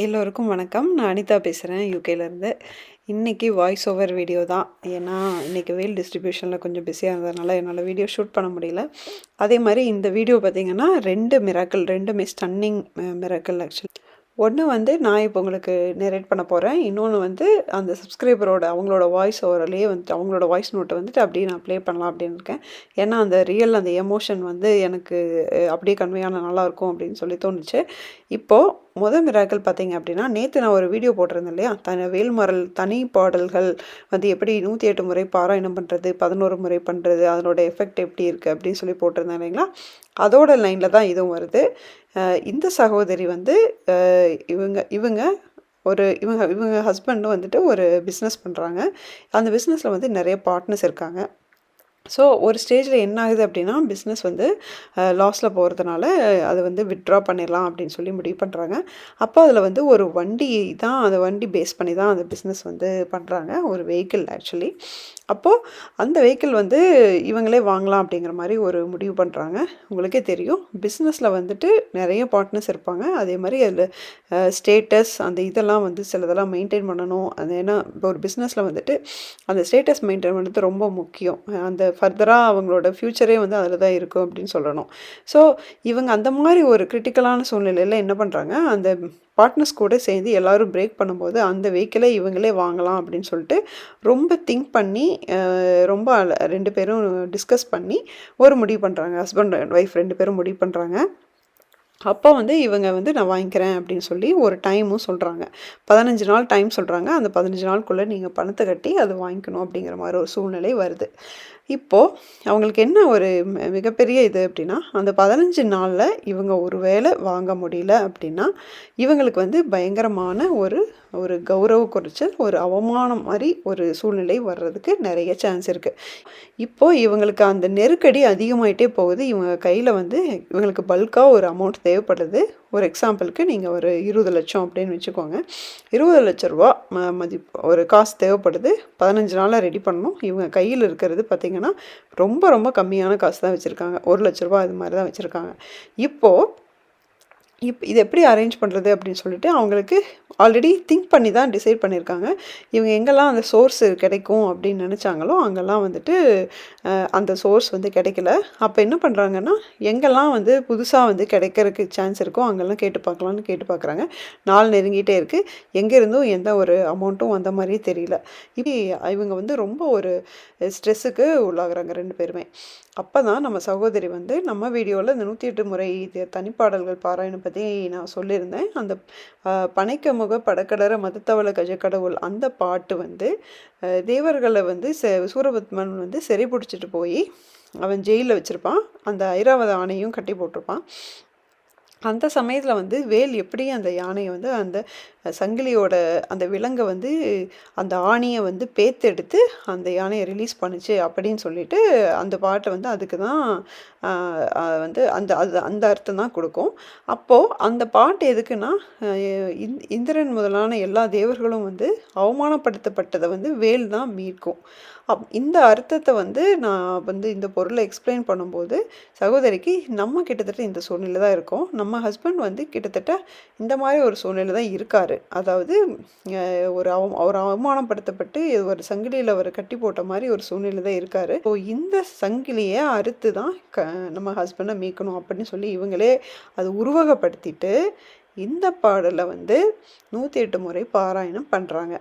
எல்லோருக்கும் வணக்கம். நான் அனிதா பேசுகிறேன் யூகேலேருந்து. இன்றைக்கி வாய்ஸ் ஓவர் வீடியோ தான். ஏன்னா இன்றைக்கி வெயில் டிஸ்ட்ரிபியூஷனில் கொஞ்சம் பிஸியாக இருந்ததுனால என்னால் வீடியோ ஷூட் பண்ண முடியல. அதே மாதிரி இந்த வீடியோ பார்த்திங்கன்னா 2 மிராக்கிள், 2மே ஸ்டன்னிங் மிராக்கிள் ஆக்சுவலி. ஒன்று வந்து நான் இப்போ உங்களுக்கு நரேட் பண்ண போகிறேன். இன்னொன்று வந்து அந்த சப்ஸ்கிரைபரோட அவங்களோட வாய்ஸ் ஓவர்லேயே வந்துட்டு அவங்களோட வாய்ஸ் நோட்டை வந்துட்டு அப்படியே நான் ப்ளே பண்ணலாம் அப்படின்னு இருக்கேன். ஏன்னா அந்த ரியல் அந்த எமோஷன் வந்து எனக்கு அப்படியே கன்வே ஆன நல்லாயிருக்கும் அப்படின்னு சொல்லி தோணுச்சு. இப்போது மிராக்கிள் பார்த்தீங்க அப்படின்னா, நேற்று நான் ஒரு வீடியோ போட்டிருந்தேன் இல்லையா? வேல்மரல் தனி பாடல்கள் வந்து எப்படி 108 முறை பாராயணம் பண்ணுறது, 11 முறை பண்ணுறது, அதனோட எஃபெக்ட் எப்படி இருக்குது அப்படின்னு சொல்லி போட்டிருந்தேன் இல்லைங்களா? அதோட லைனில் தான் இதுவும் வருது. இந்த சகோதரி வந்து இவங்க இவங்க ஒரு இவங்க இவங்க ஹஸ்பண்டும் வந்துட்டு ஒரு பிஸ்னஸ் பண்ணுறாங்க. அந்த பிஸ்னஸில் வந்து நிறைய பார்ட்னர்ஸ் இருக்காங்க. ஸோ ஒரு ஸ்டேஜில் என்ன ஆகுது அப்படின்னா, பிஸ்னஸ் வந்து லாஸில் போகிறதுனால அதை வந்து வித்ட்ரா பண்ணிடலாம் அப்படின்னு சொல்லி முடிவு பண்ணுறாங்க. அப்போ அதில் வந்து ஒரு வண்டி தான், அந்த வண்டி பேஸ் பண்ணி தான் அந்த பிஸ்னஸ் வந்து பண்ணுறாங்க. ஒரு வெஹிக்கிள் ஆக்சுவலி. அப்போது அந்த வெஹிக்கிள் வந்து இவங்களே வாங்கலாம் அப்படிங்கிற மாதிரி ஒரு முடிவு பண்ணுறாங்க. உங்களுக்கே தெரியும், பிஸ்னஸில் வந்துட்டு நிறைய பார்ட்னர்ஸ் இருப்பாங்க. அதே மாதிரி அதில் ஸ்டேட்டஸ் அந்த இதெல்லாம் வந்து சிலதெல்லாம் மெயின்டைன் பண்ணணும். அது ஏன்னா இப்போ ஒரு பிஸ்னஸில் வந்துட்டு அந்த ஸ்டேட்டஸ் மெயின்டைன் பண்ணுறது ரொம்ப முக்கியம். அந்த ஃபர்தராக அவங்களோட ஃப்யூச்சரே வந்து அதில் தான் இருக்கும் அப்படின்னு சொல்லணும். ஸோ இவங்க அந்த மாதிரி ஒரு கிரிட்டிக்கலான சூழ்நிலையில் என்ன பண்ணுறாங்க, அந்த பார்ட்னர்ஸ் கூட சேர்ந்து எல்லோரும் பிரேக் பண்ணும்போது அந்த வெஹிக்கிளை இவங்களே வாங்கலாம் அப்படின்னு சொல்லிட்டு ரொம்ப திங்க் பண்ணி ரொம்ப 2 பேரும் டிஸ்கஸ் பண்ணி ஒரு முடிவு பண்ணுறாங்க. ஹஸ்பண்ட் அண்ட் ஒய்ஃப் 2 பேரும் முடிவு பண்ணுறாங்க. அப்போ வந்து இவங்க வந்து நான் வாங்கிக்கிறேன் அப்படின்னு சொல்லி ஒரு டைமும் சொல்கிறாங்க. 15 நாள் டைம் சொல்கிறாங்க. அந்த 15 நாளுக்குள்ளே நீங்கள் பணத்தை கட்டி அதை வாங்கிக்கணும் அப்படிங்கிற மாதிரி ஒரு சூழ்நிலை வருது. இப்போது அவங்களுக்கு என்ன ஒரு மிகப்பெரிய இது அப்படின்னா, அந்த 15 நாளில் இவங்க ஒரு வேளை வாங்க முடியல அப்படின்னா, இவங்களுக்கு வந்து பயங்கரமான ஒரு ஒரு கௌரவ குறைச்சல், ஒரு அவமானம் மாதிரி ஒரு சூழ்நிலை வர்றதுக்கு நிறைய சான்ஸ் இருக்குது. இப்போது இவங்களுக்கு அந்த நெருக்கடி அதிகமாகிட்டே போகுது. இவங்க கையில் வந்து இவங்களுக்கு பல்காக ஒரு அமௌண்ட் தேவைப்படுது. ஒரு எக்ஸாம்பிளுக்கு நீங்கள் ஒரு 20 லட்சம் அப்படின்னு வச்சுக்கோங்க. 20 லட்ச ரூபா மதிப்பு ஒரு காசு தேவைப்படுது. 15 நாளில் ரெடி பண்ணணும். இவங்க கையில் இருக்கிறது பார்த்திங்கன்னா ரொம்ப ரொம்ப கம்மியான காசு தான் வச்சுருக்காங்க. 1 லட்ச ரூபா அது மாதிரி தான் வச்சுருக்காங்க. இப்போது இது எப்படி அரேஞ்ச் பண்ணுறது அப்படின்னு சொல்லிட்டு அவங்களுக்கு ஆல்ரெடி திங்க் பண்ணி தான் டிசைட் பண்ணியிருக்காங்க. இவங்க எங்கெல்லாம் அந்த சோர்ஸ் கிடைக்கும் அப்படின்னு நினச்சாங்களோ அங்கெல்லாம் வந்துட்டு அந்த சோர்ஸ் வந்து கிடைக்கல. அப்போ என்ன பண்ணுறாங்கன்னா, எங்கெல்லாம் வந்து புதுசாக வந்து கிடைக்கிறதுக்கு சான்ஸ் இருக்கோ அங்கெல்லாம் கேட்டு பார்க்கலான்னு கேட்டு பார்க்குறாங்க. நாள் நெருங்கிட்டே இருக்குது. எங்கேருந்தும் எந்த ஒரு அமௌண்ட்டும் வந்த மாதிரியே தெரியல. இப்படி இவங்க வந்து ரொம்ப ஒரு ஸ்ட்ரெஸ்ஸுக்கு உள்ளாகிறாங்க 2 பேருமே. அப்போ தான் நம்ம சகோதரி வந்து நம்ம வீடியோவில் இந்த 108 முறை தனிப்பாடல்கள் பாராயணம் பற்றி நான் சொல்லியிருந்தேன். அந்த பனைக்க முக படக்கடற மதத்தவள கஜக்கடவுள் அந்த பாட்டு வந்து தேவர்களை வந்து சூரபத்மன் வந்து சிறை பிடிச்சிட்டு போய் அவன் ஜெயிலில் வச்சுருப்பான். அந்த ஐராவத ஆணையும் கட்டி போட்டிருப்பான். அந்த சமயத்தில் வந்து வேல் எப்படி அந்த யானையை வந்து அந்த சங்கிலியோட அந்த விலங்கை வந்து அந்த ஆணியை வந்து பேத்தெடுத்து அந்த யானையை ரிலீஸ் பண்ணுச்சு அப்படின்னு சொல்லிட்டு அந்த பாட்டை வந்து அதுக்கு தான் வந்து அந்த அர்த்தம் தான் கொடுக்கும். அப்போது அந்த பாட்டு எதுக்குன்னா, இந்திரன் முதலான எல்லா தேவர்களும் வந்து அவமானப்படுத்தப்பட்டதை வந்து வேல் தான் மீட்கும். இந்த அர்த்தத்தை வந்து நான் வந்து இந்த பொருளை எக்ஸ்பிளைன் பண்ணும்போது சகோதரிக்கு நம்ம கிட்டத்தட்ட இந்த சூழ்நிலை தான் இருக்கோம். நம்ம ஹஸ்பண்ட் வந்து கிட்டத்தட்ட இந்த மாதிரி ஒரு சூழ்நிலை தான் இருக்கார். அதாவது ஒரு அவமானப்படுத்தப்பட்டு ஒரு சங்கிலியில் அவர் கட்டி போட்ட மாதிரி ஒரு சூழ்நிலை தான் இருக்கார். ஸோ இந்த சங்கிலியை அறுத்து தான் நம்ம ஹஸ்பண்டை மீட்கணும் அப்படின்னு சொல்லி இவங்களே அது உருவகப்படுத்திட்டு இந்த பாடலை வந்து 108 முறை பாராயணம் பண்ணுறாங்க.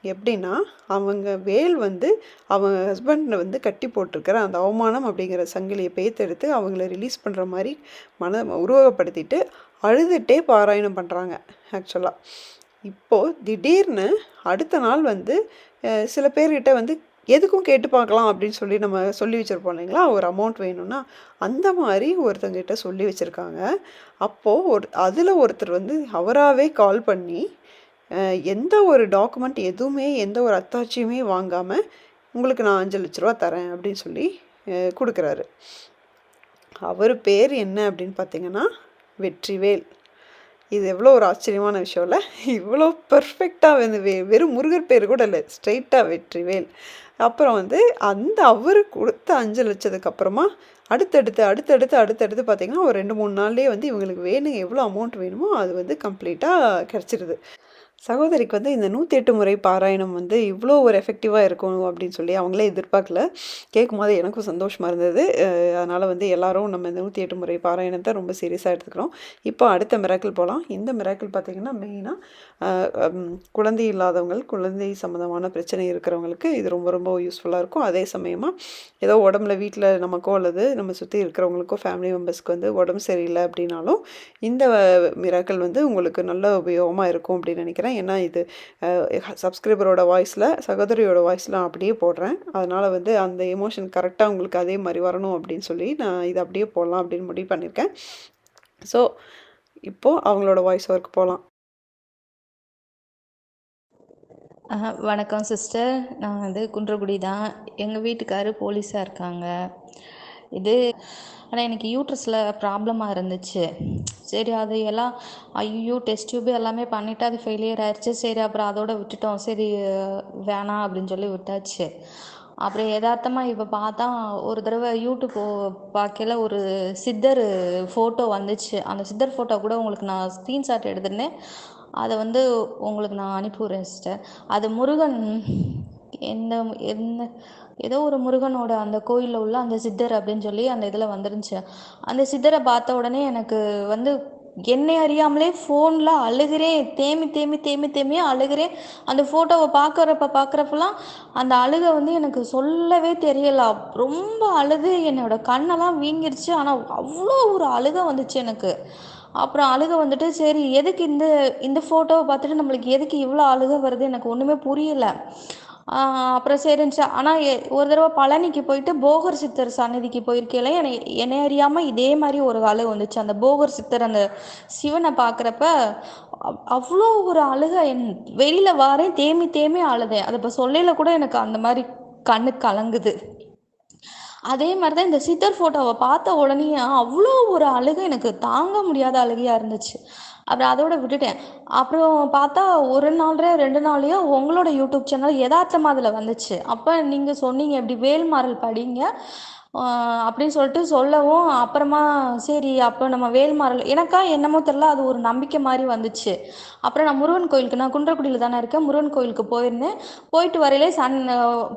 எப்படின்னா, அவங்க வேல் வந்து அவங்க ஹஸ்பண்டை வந்து கட்டி போட்டிருக்கிற அந்த அவமானம் அப்படிங்கிற சங்கிலியை பேத்தெடுத்து அவங்கள ரிலீஸ் பண்ணுற மாதிரி உருவகப்படுத்திட்டு அழுதுகிட்டே பாராயணம் பண்ணுறாங்க ஆக்சுவலாக. இப்போது திடீர்னு அடுத்த நாள் வந்து சில பேர்கிட்ட வந்து எதுக்கும் கேட்டு பார்க்கலாம் அப்படின்னு சொல்லி நம்ம சொல்லி வச்சுருப்போம் இல்லைங்களா, ஒரு அமௌண்ட் வேணும்னா அந்த மாதிரி ஒருத்தங்கிட்ட சொல்லி வச்சுருக்காங்க. அப்போது அதில் ஒருத்தர் வந்து அவராகவே கால் பண்ணி எந்த ஒரு டாக்குமெண்ட் எதுவுமே எந்த ஒரு அத்தாட்சியுமே வாங்காமல் உங்களுக்கு நான் 5 லட்ச ரூபா தரேன் அப்படின்னு சொல்லி கொடுக்குறாரு. அவர் பேர் என்ன அப்படின்னு பார்த்தீங்கன்னா வெற்றிவேல். இது எவ்வளோ ஒரு ஆச்சரியமான விஷயம் இல்லை? இவ்வளோ பர்ஃபெக்டாக வந்து வெறும் முருகர் பேர் கூட இல்லை, ஸ்ட்ரெயிட்டாக வெற்றிவேல். அப்புறம் வந்து அந்த அவர் கொடுத்த 5 லட்சத்துக்கு அப்புறமா அடுத்தடுத்து பார்த்தீங்கன்னா ஒரு 2-3 நாள்லேயே வந்து இவங்களுக்கு வேணும் எவ்வளோ அமௌண்ட் வேணுமோ அது வந்து கம்ப்ளீட்டாக கிடச்சிருது. சகோதரிக்கு வந்து இந்த 108 முறை பாராயணம் வந்து இவ்வளோ ஒரு எஃபெக்டிவாக இருக்கும் அப்படின்னு சொல்லி அவங்களே எதிர்பார்க்கல. கேட்கும்போது எனக்கும் சந்தோஷமாக இருந்தது. அதனால் வந்து எல்லாரும் நம்ம இந்த 108 முறை பாராயணத்தை ரொம்ப சீரியஸாக எடுத்துக்கிறோம். இப்போ அடுத்த மிராக்கிள் போகலாம். இந்த மிராக்கிள் பார்த்திங்கன்னா மெயினாக குழந்தை இல்லாதவங்க, குழந்தை சம்மந்தமான பிரச்சனை இருக்கிறவங்களுக்கு இது ரொம்ப ரொம்ப யூஸ்ஃபுல்லாக இருக்கும். அதே சமயமாக ஏதோ உடம்புல வீட்டில் நமக்கோ அல்லது நம்ம சுற்றி இருக்கிறவங்களுக்கோ ஃபேமிலி மெம்பர்ஸ்க்கு வந்து உடம்பு சரியில்லை அப்படின்னாலும் இந்த மிராக்கிள் வந்து உங்களுக்கு நல்ல உபயோகமாக இருக்கும் அப்படின்னு நினைக்கிறேன். ஏன்னா இது சப்ஸ்கிரைபரோட வாய்ஸில் சகோதரியோட வாய்ஸில் நான் அப்படியே போடுறேன். அதனால் வந்து அந்த எமோஷன் கரெக்டாக உங்களுக்கு அதே மாதிரி வரணும் அப்படின்னு சொல்லி நான் இதை அப்படியே போடலாம் அப்படின்னு முடிவு பண்ணியிருக்கேன். ஸோ இப்போது அவங்களோட வாய்ஸ் ஒர்க் போகலாம். வணக்கம் சிஸ்டர், நான் வந்து குன்றக்குடி தான். எங்கள் வீட்டுக்காரு போலீஸாக இருக்காங்க. ஆனால் எனக்கு யூட்ரஸில் ப்ராப்ளமாக இருந்துச்சு. சரி அது எல்லாம் ஐயோ டெஸ்ட் டியூப் எல்லாமே பண்ணிவிட்டு அது ஃபெயிலியர் ஆயிடுச்சு. சரி அப்புறம் அதோட விட்டுட்டோம். சரி வேணாம் அப்படின்னு சொல்லி விட்டாச்சு. அப்புறம் யதார்த்தமாக இப்போ பார்த்தா ஒரு தடவை யூடியூப் பார்க்கல ஒரு சித்தர் ஃபோட்டோ வந்துச்சு. அந்த சித்தர் ஃபோட்டோ கூட உங்களுக்கு நான் ஸ்க்ரீன்ஷாட் எடுத்துருந்தேன். அதை வந்து உங்களுக்கு நான் அனுப்பிவிட்றேன் சிஸ்டர். அது முருகன் எந்த எந்த ஏதோ ஒரு முருகனோட அந்த கோயிலில் உள்ள அந்த சித்தர் அப்படின்னு சொல்லி அந்த இதில் வந்துருந்துச்சு. அந்த சித்தரை பார்த்த உடனே எனக்கு வந்து என்னை அறியாமலே ஃபோனில் அழுகிறேன். தேமி அழுகிறேன். அந்த ஃபோட்டோவை பார்க்குறப்பெல்லாம் அந்த அழுகை வந்து எனக்கு சொல்லவே தெரியல. ரொம்ப அழுது என்னோட கண்ணெல்லாம் வீங்கிருச்சு. ஆனால் அவ்வளோ ஒரு அழுகை வந்துச்சு எனக்கு. அப்புறம் அழுகை வந்துட்டு சரி எதுக்கு இந்த ஃபோட்டோவை பார்த்துட்டு நம்மளுக்கு எதுக்கு இவ்வளோ அழுகை வருது எனக்கு ஒன்றுமே புரியல. அப்புறம் சரின்னுச்சு. ஆனால் ஒரு தடவை பழனிக்கு போயிட்டு போகர் சித்தர் சன்னதிக்கு போயிருக்கையில என்னை அறியாமல் இதே மாதிரி ஒரு அழுகை வந்துச்சு. அந்த போகர் சித்தர் அந்த சிவனை பார்க்குறப்ப அவ்வளோ ஒரு அழுகை. வெளியில் வாரேன் தேமி அழுதேன். அதை இப்போ சொல்லையில் கூட எனக்கு அந்த மாதிரி கண்ணு கலங்குது. அதே மாதிரி தான் இந்த சித்தர் ஃபோட்டோவை பார்த்த உடனே அவ்வளோ ஒரு அழுகை, எனக்கு தாங்க முடியாத அழுகையாக இருந்துச்சு. அப்புறம் அதோட விட்டுட்டேன். அப்புறம் பார்த்தா ஒரு நாள் 2 நாள்லையோ உங்களோட யூடியூப் சேனல் யதார்த்தமாக அதில் வந்துச்சு. அப்போ நீங்கள் சொன்னீங்க இப்படி வேல்மாறல் படிங்க அப்படின்னு சொல்லிட்டு சொல்லவும் அப்புறமா சரி அப்போ நம்ம வேல்மாறல் எனக்கா என்னமோ தெரில அது ஒரு நம்பிக்கை மாதிரி வந்துச்சு. அப்புறம் நான் முருகன் கோயிலுக்கு, நான் குன்றக்குடியில் தானே இருக்கேன், முருகன் கோயிலுக்கு போயிருந்தேன். போயிட்டு வரையிலே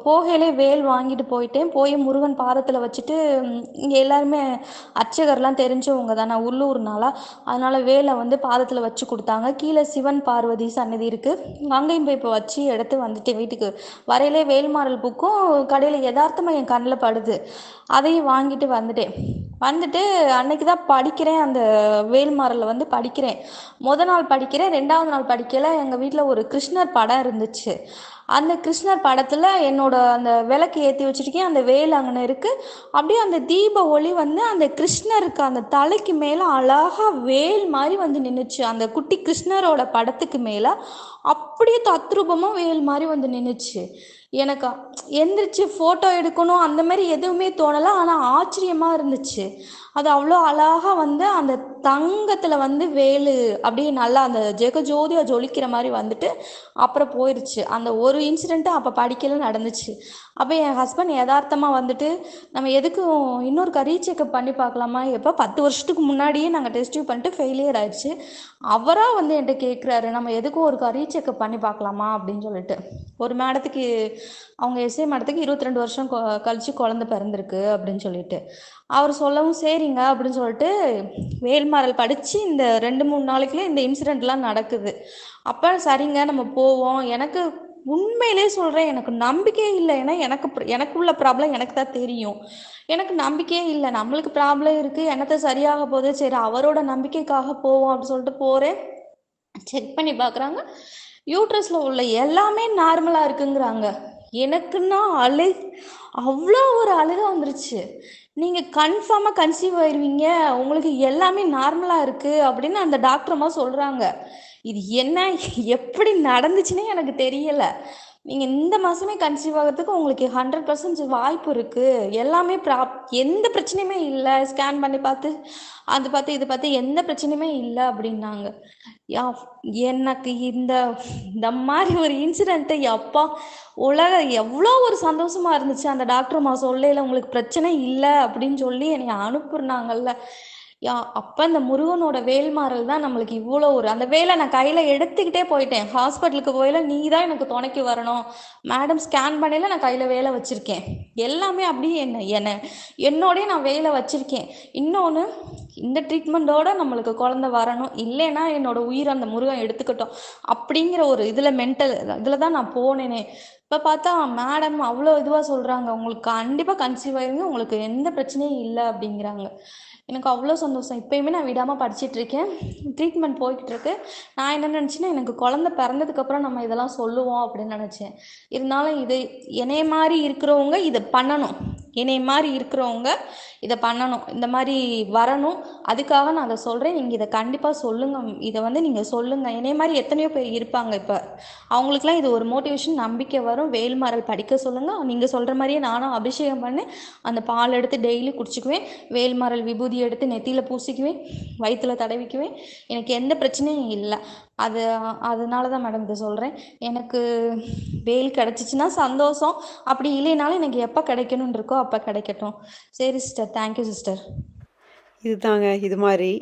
போகையிலே வேல் வாங்கிட்டு போயிட்டேன். போய் முருகன் பாதத்தில் வச்சுட்டு இங்கே எல்லாருமே அர்ச்சகர்லாம் தெரிஞ்சவங்க தானே உள்ளூர்னால, அதனால் வேலை வந்து பாதத்தில் வச்சு கொடுத்தாங்க. கீழே சிவன் பார்வதி சன்னதி இருக்குது, அங்கேயும் போய் இப்போ வச்சு எடுத்து வந்துட்டேன் வீட்டுக்கு. வரையிலே வேல்மாறல் புக்கும் கடையில் யதார்த்தமாக என் கண்ணில் படுது. அதையும் வாங்கிட்டு வந்துட்டு அன்னைக்கு தான் படிக்கிறேன். அந்த வேல்மாறலில் வந்து படிக்கிறேன். நாள் படிக்கிறேன். 2வது நாள் படிக்கல எங்கள் வீட்டில் ஒரு கிருஷ்ணர் படம் இருந்துச்சு. அந்த கிருஷ்ணர் படத்தில் என்னோட அந்த விளக்கு ஏற்றி வச்சுருக்கேன். அந்த வேல் அங்கே இருக்குது. அப்படியே அந்த தீப ஒளி வந்து அந்த கிருஷ்ணருக்கு அந்த தலைக்கு மேலே அழகாக வேல் மாதிரி வந்து நின்றுச்சு. அந்த குட்டி கிருஷ்ணரோட படத்துக்கு மேலே அப்படியே தத்ரூபமாக வேல் மாதிரி வந்து நின்றுச்சு. எனக்கு எந்திரிச்சு ஃபோட்டோ எடுக்கணும் அந்த மாதிரி எதுவுமே தோணலை. ஆனால் ஆச்சரியமாக இருந்துச்சு. அது அவ்வளோ அழகாக வந்து அந்த தங்கத்தில் வந்து வேலு அப்படியே நல்லா அந்த ஜெகஜோதியாக ஜொலிக்கிற மாதிரி வந்துட்டு அப்புறம் போயிடுச்சு. அந்த ஒரு இன்சிடெண்ட்டு அப்போ படிக்கல நடந்துச்சு. அப்போ என் ஹஸ்பண்ட் யதார்த்தமாக வந்துட்டு நம்ம எதுக்கும் இன்னொரு ரீசெக்கப் பண்ணி பார்க்கலாமா, எப்போ 10 வருஷத்துக்கு முன்னாடியே நாங்கள் டெஸ்ட் டியூப் பண்ணிட்டு ஃபெயிலியர் ஆயிடுச்சு. அவராக வந்து என்கிட்ட கேட்குறாரு நம்ம எதுக்கும் ஒரு ரீசெக்கப் பண்ணி பார்க்கலாமா அப்படின்னு சொல்லிட்டு. ஒரு மேடத்துக்கு அவங்க எஸ்ஏ மேடத்துக்கு 22 வருஷம் கழிச்சு குழந்தை பிறந்திருக்கு அப்படின்னு சொல்லிட்டு அவர் சொல்லவும் சரிங்க அப்படின்னு சொல்லிட்டு வேல்மாறல் படித்து இந்த 2-3 நாளைக்குள்ளே இந்த இன்சிடெண்ட்லாம் நடக்குது. அப்போ சரிங்க நம்ம போவோம். எனக்கு உண்மையிலே சொல்கிறேன், எனக்கு நம்பிக்கையே இல்லை. ஏன்னா எனக்கு உள்ள ப்ராப்ளம் எனக்கு தான் தெரியும். எனக்கு நம்பிக்கையே இல்லை. நம்மளுக்கு ப்ராப்ளம் இருக்குது, என்னத்தை சரியாக போகுது, சரி அவரோட நம்பிக்கைக்காக போவோம் அப்படின்னு சொல்லிட்டு போகிறேன். செக் பண்ணி பார்க்குறாங்க, யூட்ரஸில் உள்ள எல்லாமே நார்மலாக இருக்குங்கிறாங்க. எனக்குன்னா அவ்வளோ ஒரு அழுகை வந்துருச்சு. நீங்கள் கன்ஃபார்மாக கன்சீவ் ஆயிடுவீங்க, உங்களுக்கு எல்லாமே நார்மலாக இருக்குது அப்படின்னு அந்த டாக்டர்மா சொல்கிறாங்க. இது என்ன எப்படி நடந்துச்சுன்னே எனக்கு தெரியலை. நீங்கள் இந்த மாதமே கன்சீவ் ஆகிறதுக்கு உங்களுக்கு 100% வாய்ப்பு இருக்குது. எல்லாமே எந்த பிரச்சனையுமே இல்லை. ஸ்கேன் பண்ணி பார்த்து அது பார்த்து இது பார்த்து எந்த பிரச்சனையுமே இல்லை அப்படின்னாங்க. யா எனக்கு இந்த மாதிரி ஒரு இன்சிடென்ட்டு அப்பா எவ்வளோ ஒரு சந்தோஷமா இருந்துச்சு. அந்த டாக்டர் அம்மா சொல்லையில உங்களுக்கு பிரச்சனை இல்லை அப்படின்னு சொல்லி என்னை அனுப்புனாங்கல்ல. அப்போ இந்த முருகனோட வேல்மாறல் தான் நம்மளுக்கு இவ்வளோ அந்த வேலை நான் கையில் எடுத்துக்கிட்டே போயிட்டேன். ஹாஸ்பிட்டலுக்கு போயில நீ தான் எனக்கு துணைக்கு வரணும். மேடம் ஸ்கேன் பண்ணையில் நான் கையில் வேலை வச்சுருக்கேன். எல்லாமே அப்படியே என்னோடய நான் வேலை வச்சுருக்கேன். இன்னொன்று, இந்த ட்ரீட்மெண்ட்டோட நம்மளுக்கு குழந்தை வரணும், இல்லைன்னா என்னோட உயிர் அந்த முருகன் எடுத்துக்கிட்டோம் அப்படிங்கிற ஒரு இதில் தான் நான் போனேனே. இப்போ பார்த்தா மேடம் அவ்வளோ இதுவாக சொல்கிறாங்க, உங்களுக்கு கண்டிப்பாக கன்சீவ் ஆயிருங்க, உங்களுக்கு எந்த பிரச்சனையும் இல்லை அப்படிங்கிறாங்க. எனக்கு அவ்வளோ சந்தோஷம். இப்போயுமே நான் விடாமல் படிச்சிட்ருக்கேன், ட்ரீட்மெண்ட் போய்கிட்டுருக்கு. நான் என்ன நினச்சேன்னா, எனக்கு குழந்தை பிறந்ததுக்கப்புறம் நம்ம இதெல்லாம் சொல்லுவோம் அப்படின்னு நினச்சேன். இருந்தாலும் என்னைய மாதிரி இருக்கிறவங்க இதை பண்ணணும், இதை பண்ணணும், இந்த மாதிரி வரணும். அதுக்காக நான் அதை சொல்கிறேன். நீங்கள் இதை கண்டிப்பாக சொல்லுங்கள், இதை நீங்கள் சொல்லுங்கள். என்னைய மாதிரி எத்தனையோ பேர் இருப்பாங்க, இப்போ அவங்களுக்குலாம் இது ஒரு மோட்டிவேஷன், நம்பிக்கை வரும். வேல்மாறல் படிக்க சொல்லுங்கள். நீங்கள் சொல்கிற மாதிரியே நானும் அபிஷேகம் பண்ணி அந்த பால் எடுத்து டெய்லி குடிச்சிக்குவேன். வேல்மாறல் விபூதி எடுத்து நெத்தியில் பூசிக்குவேன், வயிற்றில் தடவிக்குவேன். எனக்கு எந்த பிரச்சனையும் இல்லை. அதனால தான் மேடம் இதை சொல்கிறேன். எனக்கு வேல் கிடச்சிச்சின்னா சந்தோஷம், அப்படி இல்லைனாலும் எனக்கு எப்போ கிடைக்கணும்னு இருக்கோ அப்போ கிடைக்கட்டும். சரி சிஸ்டர், தேங்க்யூ சிஸ்டர். இதுதாங்க, இது மாதிரி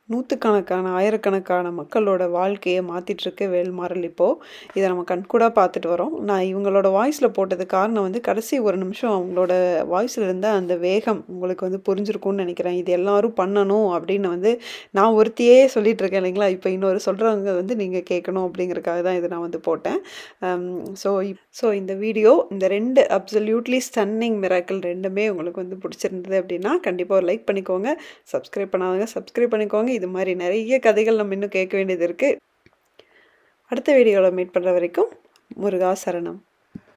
நூற்றுக்கணக்கான ஆயிரக்கணக்கான மக்களோட வாழ்க்கையை மாற்றிட்டுருக்கு வேல்மாறல். இப்போது இதை நம்ம கண்கூடாக பார்த்துட்டு வரோம். நான் இவங்களோட வாய்ஸில் போட்டது காரணம் கடைசி ஒரு நிமிஷம் அவங்களோட வாய்ஸில் இருந்த அந்த வேகம் உங்களுக்கு புரிஞ்சிருக்கும்னு நினைக்கிறேன். இது எல்லாரும் பண்ணணும் அப்படின்னு நான் ஒருத்தியே சொல்லிகிட்டு இருக்கேன் இல்லைங்களா. இப்போ இன்னொரு சொல்கிறவங்க நீங்கள் கேட்கணும் அப்படிங்கிறதுக்காக தான் இதை நான் போட்டேன். ஸோ இந்த வீடியோ, இந்த 2 அப்சல்யூட்லி ஸ்டன்னிங் மிராக்கிள் ரெண்டுமே உங்களுக்கு பிடிச்சிருந்தது அப்படின்னா கண்டிப்பாக ஒரு லைக் பண்ணிக்கோங்க. சப்ஸ்கிரைப் பண்ணாதவங்க சப்ஸ்கிரைப் பண்ணிக்கோங்க. இது மாதிரி நிறைய கதைகள் நம்ம இன்னும் கேட்க வேண்டியது இருக்குது. அடுத்த வீடியோவில் மீட் பண்ணுற வரைக்கும் முருகா சரணம்.